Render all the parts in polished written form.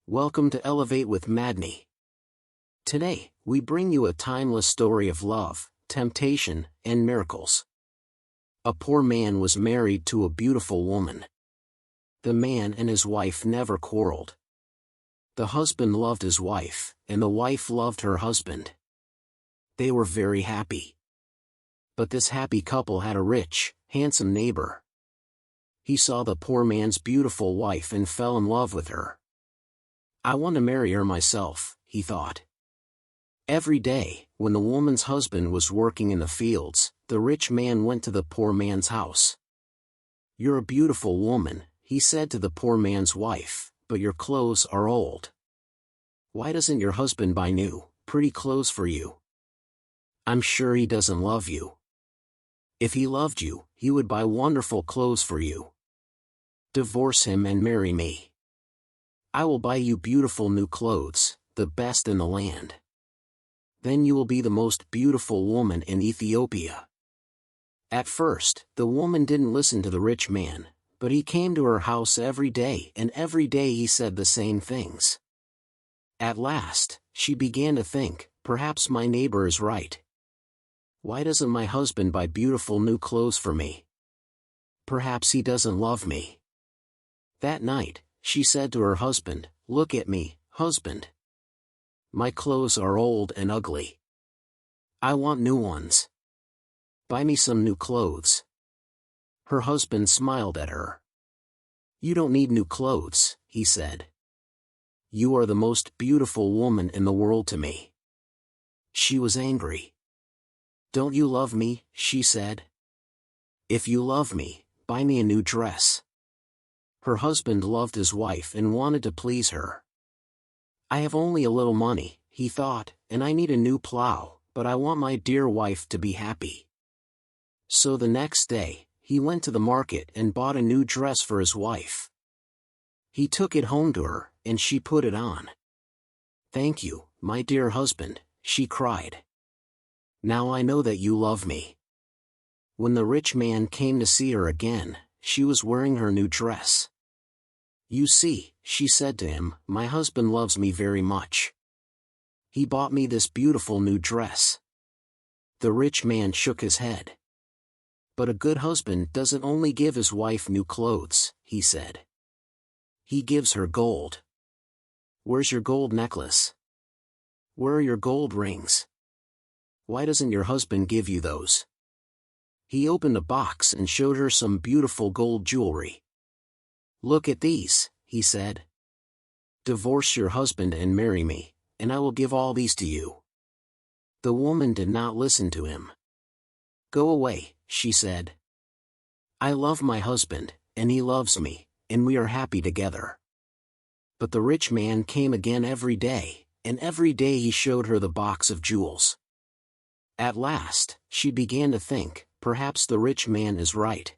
Welcome to Elevate with Madni. Today, we bring you a timeless story of love, temptation, and miracles. A poor man was married to a beautiful woman. The man and his wife never quarreled. The husband loved his wife, and the wife loved her husband. They were very happy. But this happy couple had a rich, handsome neighbor. He saw the poor man's beautiful wife and fell in love with her. "I want to marry her myself," he thought. Every day, when the woman's husband was working in the fields, the rich man went to the poor man's house. "You're a beautiful woman," he said to the poor man's wife, "but your clothes are old. Why doesn't your husband buy new, pretty clothes for you? I'm sure he doesn't love you. If he loved you, he would buy wonderful clothes for you. Divorce him and marry me. I will buy you beautiful new clothes, the best in the land. Then you will be the most beautiful woman in Ethiopia." At first, the woman didn't listen to the rich man, but he came to her house every day, and every day he said the same things. At last, she began to think, perhaps my neighbor is right. Why doesn't my husband buy beautiful new clothes for me? Perhaps he doesn't love me. That night, she said to her husband, "Look at me, husband. My clothes are old and ugly. I want new ones. Buy me some new clothes." Her husband smiled at her. "You don't need new clothes," he said. "You are the most beautiful woman in the world to me." She was angry. "Don't you love me?" she said. "If you love me, buy me a new dress." Her husband loved his wife and wanted to please her. "I have only a little money," he thought, "and I need a new plow, but I want my dear wife to be happy." So the next day, he went to the market and bought a new dress for his wife. He took it home to her, and she put it on. "Thank you, my dear husband," she cried. "Now I know that you love me." When the rich man came to see her again, she was wearing her new dress. "You see," she said to him, "my husband loves me very much. He bought me this beautiful new dress." The rich man shook his head. "But a good husband doesn't only give his wife new clothes," he said. "He gives her gold. Where's your gold necklace? Where are your gold rings? Why doesn't your husband give you those?" He opened a box and showed her some beautiful gold jewelry. "Look at these," he said. "Divorce your husband and marry me, and I will give all these to you." The woman did not listen to him. "Go away," she said. "I love my husband, and he loves me, and we are happy together." But the rich man came again every day, and every day he showed her the box of jewels. At last, she began to think, perhaps the rich man is right.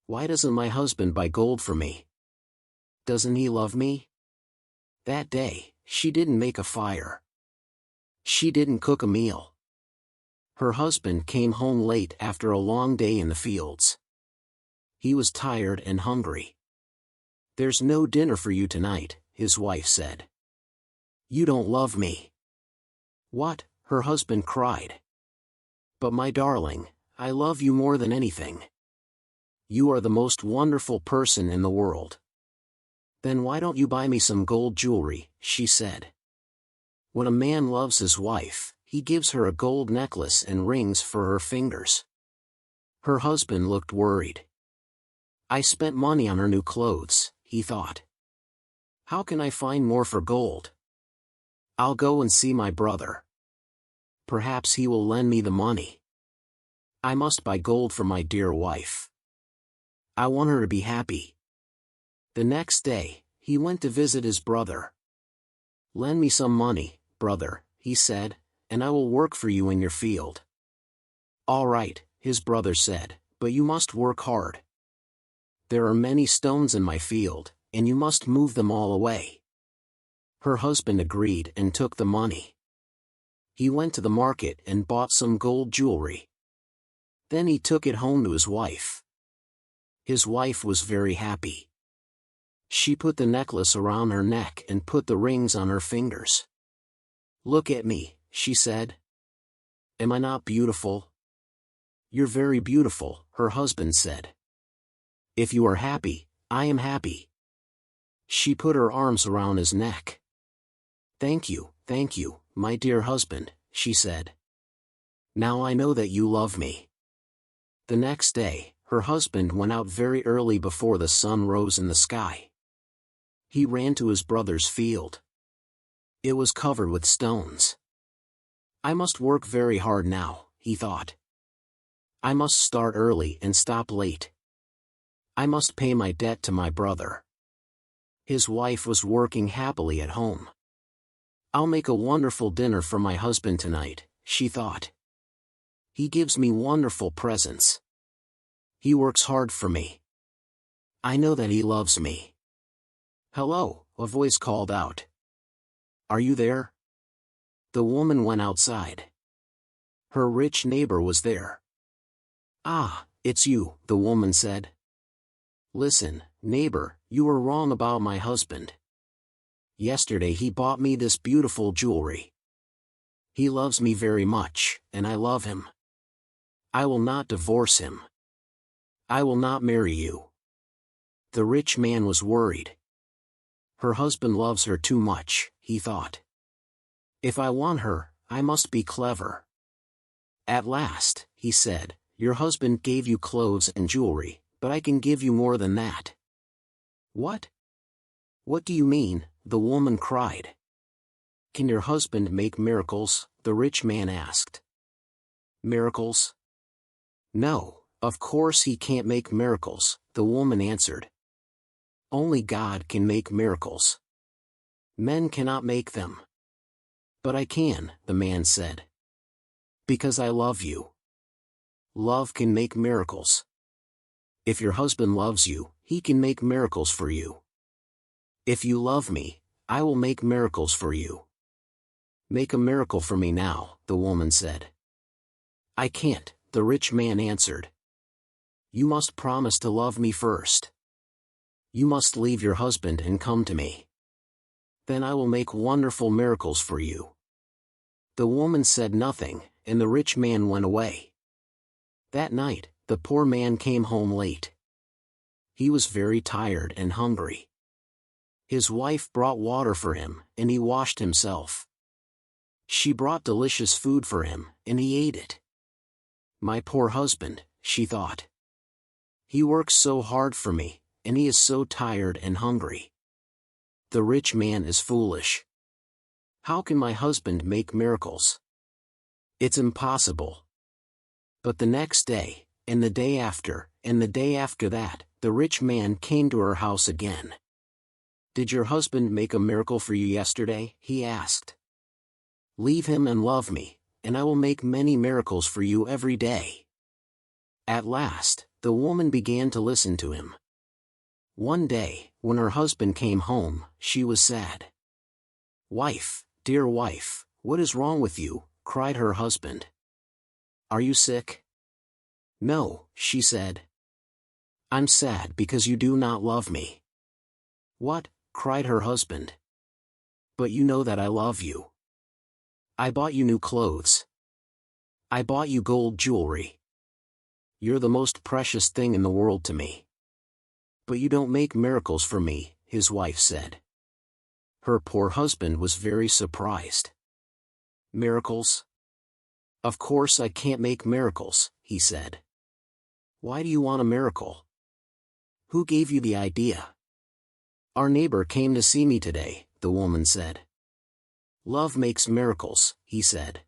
Why doesn't my husband buy gold for me? Doesn't he love me? That day, she didn't make a fire. She didn't cook a meal. Her husband came home late after a long day in the fields. He was tired and hungry. "There's no dinner for you tonight," his wife said. "You don't love me." "What?" her husband cried. "But my darling, I love you more than anything. You are the most wonderful person in the world." "Then why don't you buy me some gold jewelry?" she said. When a man loves his wife, he gives her a gold necklace and rings for her fingers. Her husband looked worried. "I spent money on her new clothes," he thought. "How can I find more for gold? I'll go and see my brother. Perhaps he will lend me the money. I must buy gold for my dear wife. I want her to be happy." The next day, he went to visit his brother. "Lend me some money, brother," he said, "and I will work for you in your field." "All right," his brother said, "but you must work hard. There are many stones in my field, and you must move them all away." Her husband agreed and took the money. He went to the market and bought some gold jewelry. Then he took it home to his wife. His wife was very happy. She put the necklace around her neck and put the rings on her fingers. "Look at me," she said. "Am I not beautiful?" "You're very beautiful," her husband said. "If you are happy, I am happy." She put her arms around his neck. thank you, my dear husband," she said. "Now I know that you love me." The next day, her husband went out very early before the sun rose in the sky. He ran to his brother's field. It was covered with stones. "I must work very hard now," he thought. "I must start early and stop late. I must pay my debt to my brother." His wife was working happily at home. "I'll make a wonderful dinner for my husband tonight," she thought. "He gives me wonderful presents. He works hard for me. I know that he loves me." "Hello," a voice called out. "Are you there?" The woman went outside. Her rich neighbor was there. "Ah, it's you," the woman said. "Listen, neighbor, you were wrong about my husband. Yesterday he bought me this beautiful jewelry. He loves me very much, and I love him. I will not divorce him. I will not marry you." The rich man was worried. Her husband loves her too much, he thought. If I want her, I must be clever. At last, he said, "Your husband gave you clothes and jewelry, but I can give you more than that." "What? What do you mean?" the woman cried. "Can your husband make miracles?" the rich man asked. "Miracles? No, of course he can't make miracles," the woman answered. "Only God can make miracles. Men cannot make them." "But I can," the man said. "Because I love you. Love can make miracles. If your husband loves you, he can make miracles for you. If you love me, I will make miracles for you." "Make a miracle for me now," the woman said. "I can't," the rich man answered. "You must promise to love me first. You must leave your husband and come to me. Then I will make wonderful miracles for you." The woman said nothing, and the rich man went away. That night, the poor man came home late. He was very tired and hungry. His wife brought water for him, and he washed himself. She brought delicious food for him, and he ate it. "My poor husband," she thought. "He works so hard for me, and he is so tired and hungry. The rich man is foolish. How can my husband make miracles? It's impossible." But the next day, and the day after, and the day after that, the rich man came to her house again. "Did your husband make a miracle for you yesterday?" he asked. "Leave him and love me, and I will make many miracles for you every day." At last, the woman began to listen to him. One day, when her husband came home, she was sad. "Wife, dear wife, what is wrong with you?" cried her husband. "Are you sick?" "No," she said. "I'm sad because you do not love me." "What?" cried her husband. "But you know that I love you. I bought you new clothes. I bought you gold jewelry. You're the most precious thing in the world to me. But you don't make miracles for me," his wife said. Her poor husband was very surprised. "Miracles? Of course I can't make miracles," he said. "Why do you want a miracle? Who gave you the idea?" "Our neighbor came to see me today," the woman said. "Love makes miracles," he said.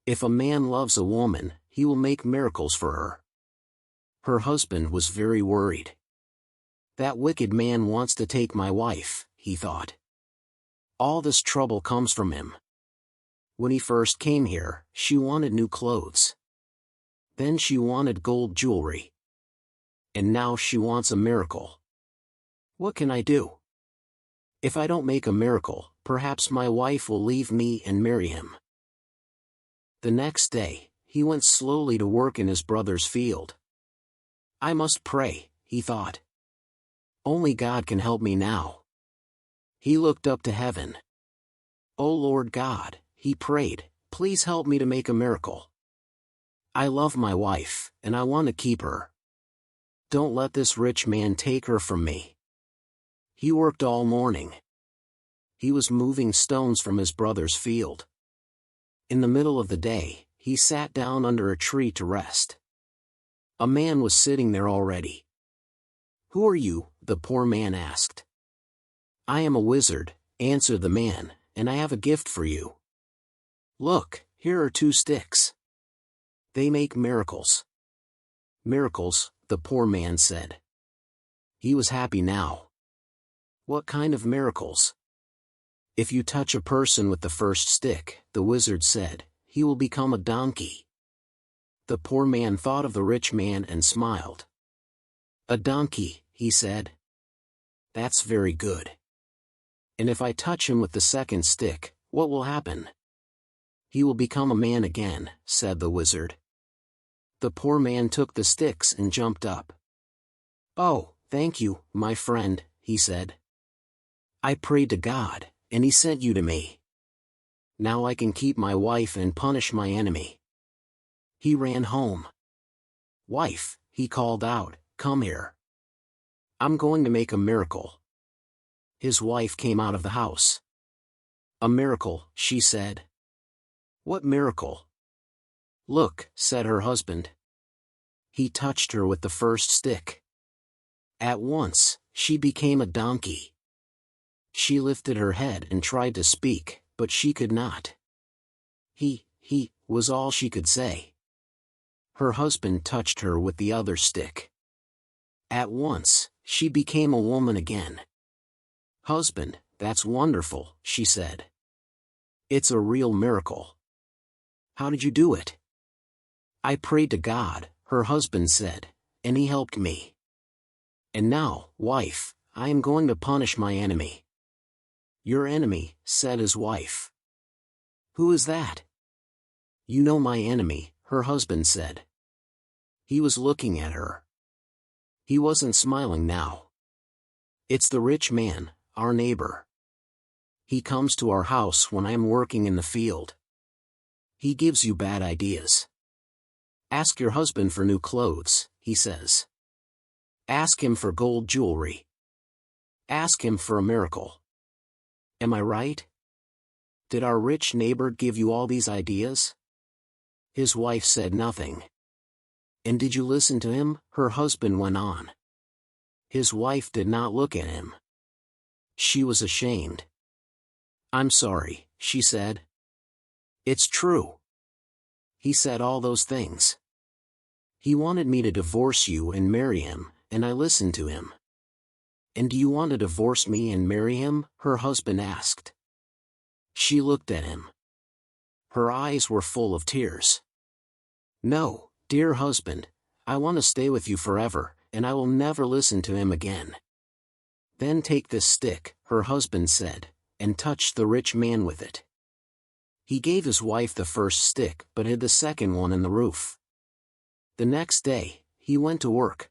"If a man loves a woman, he will make miracles for her." Her husband was very worried. "That wicked man wants to take my wife," he thought. "All this trouble comes from him. When he first came here, she wanted new clothes. Then she wanted gold jewelry. And now she wants a miracle. What can I do? If I don't make a miracle, perhaps my wife will leave me and marry him." The next day, he went slowly to work in his brother's field. "I must pray," he thought. Only God can help me now. He looked up to heaven. "O Lord God," he prayed, "please help me to make a miracle. I love my wife, and I want to keep her. Don't let this rich man take her from me." He worked all morning. He was moving stones from his brother's field. In the middle of the day, he sat down under a tree to rest. A man was sitting there already. "Who are you?" the poor man asked. "I am a wizard," answered the man, "and I have a gift for you. Look, here are 2 sticks. They make miracles." "Miracles," the poor man said. He was happy now. "What kind of miracles?" "If you touch a person with the first stick," the wizard said, "he will become a donkey." The poor man thought of the rich man and smiled. "A donkey," he said. "That's very good. And if I touch him with the second stick, what will happen?" "He will become a man again," said the wizard. The poor man took the sticks and jumped up. "Oh, thank you, my friend," he said. "I prayed to God, and he sent you to me. Now I can keep my wife and punish my enemy." He ran home. "Wife," he called out, "come here. I'm going to make a miracle." His wife came out of the house. "A miracle," she said. "What miracle?" "Look," said her husband. He touched her with the first stick. At once, she became a donkey. She lifted her head and tried to speak, but she could not. He was all she could say. Her husband touched her with the other stick. At once, she became a woman again. "Husband, that's wonderful," she said. "It's a real miracle. How did you do it?" "I prayed to God," her husband said, "and he helped me. And now, wife, I am going to punish my enemy." "Your enemy," said his wife. "Who is that?" "You know my enemy," her husband said. He was looking at her. He wasn't smiling now. "It's the rich man, our neighbor. He comes to our house when I am working in the field. He gives you bad ideas. Ask your husband for new clothes," he says. "Ask him for gold jewelry. Ask him for a miracle. Am I right? Did our rich neighbor give you all these ideas?" His wife said nothing. "And did you listen to him?" her husband went on. His wife did not look at him. She was ashamed. "I'm sorry," she said. "It's true. He said all those things. He wanted me to divorce you and marry him, and I listened to him." "And do you want to divorce me and marry him?" her husband asked. She looked at him. Her eyes were full of tears. "No, dear husband, I want to stay with you forever, and I will never listen to him again." "Then take this stick," her husband said, and touched the rich man with it. He gave his wife the first stick but hid the second one in the roof. The next day, he went to work.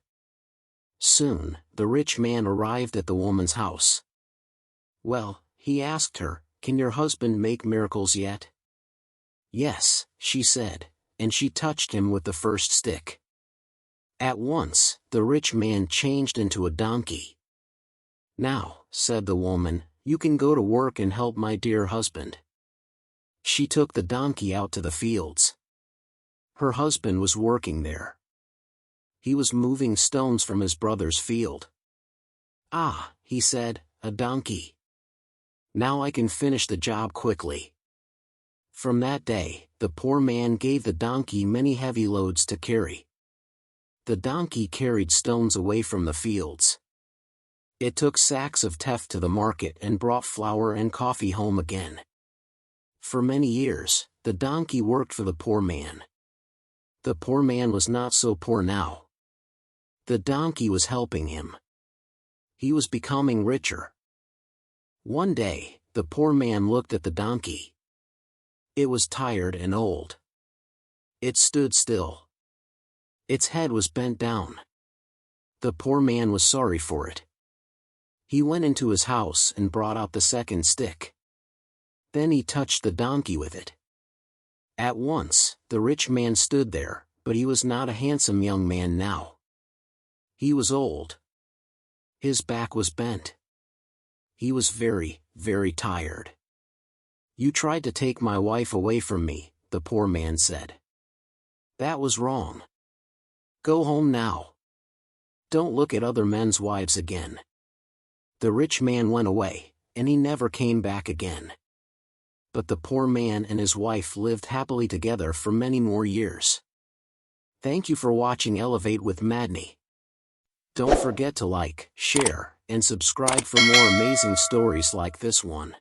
Soon, the rich man arrived at the woman's house. "Well," he asked her, "can your husband make miracles yet?" "Yes," she said, and she touched him with the first stick. At once, the rich man changed into a donkey. "Now," said the woman, "you can go to work and help my dear husband." She took the donkey out to the fields. Her husband was working there. He was moving stones from his brother's field. "Ah," he said, "a donkey. Now I can finish the job quickly." From that day, the poor man gave the donkey many heavy loads to carry. The donkey carried stones away from the fields. It took sacks of teff to the market and brought flour and coffee home again. For many years, the donkey worked for the poor man. The poor man was not so poor now. The donkey was helping him. He was becoming richer. One day, the poor man looked at the donkey. It was tired and old. It stood still. Its head was bent down. The poor man was sorry for it. He went into his house and brought out the second stick. Then he touched the donkey with it. At once, the rich man stood there, but he was not a handsome young man now. He was old. His back was bent. He was very, very tired. "You tried to take my wife away from me," the poor man said. "That was wrong. Go home now. Don't look at other men's wives again." The rich man went away, and he never came back again. But the poor man and his wife lived happily together for many more years. Thank you for watching Elevate with Madni. Don't forget to like, share, and subscribe for more amazing stories like this one.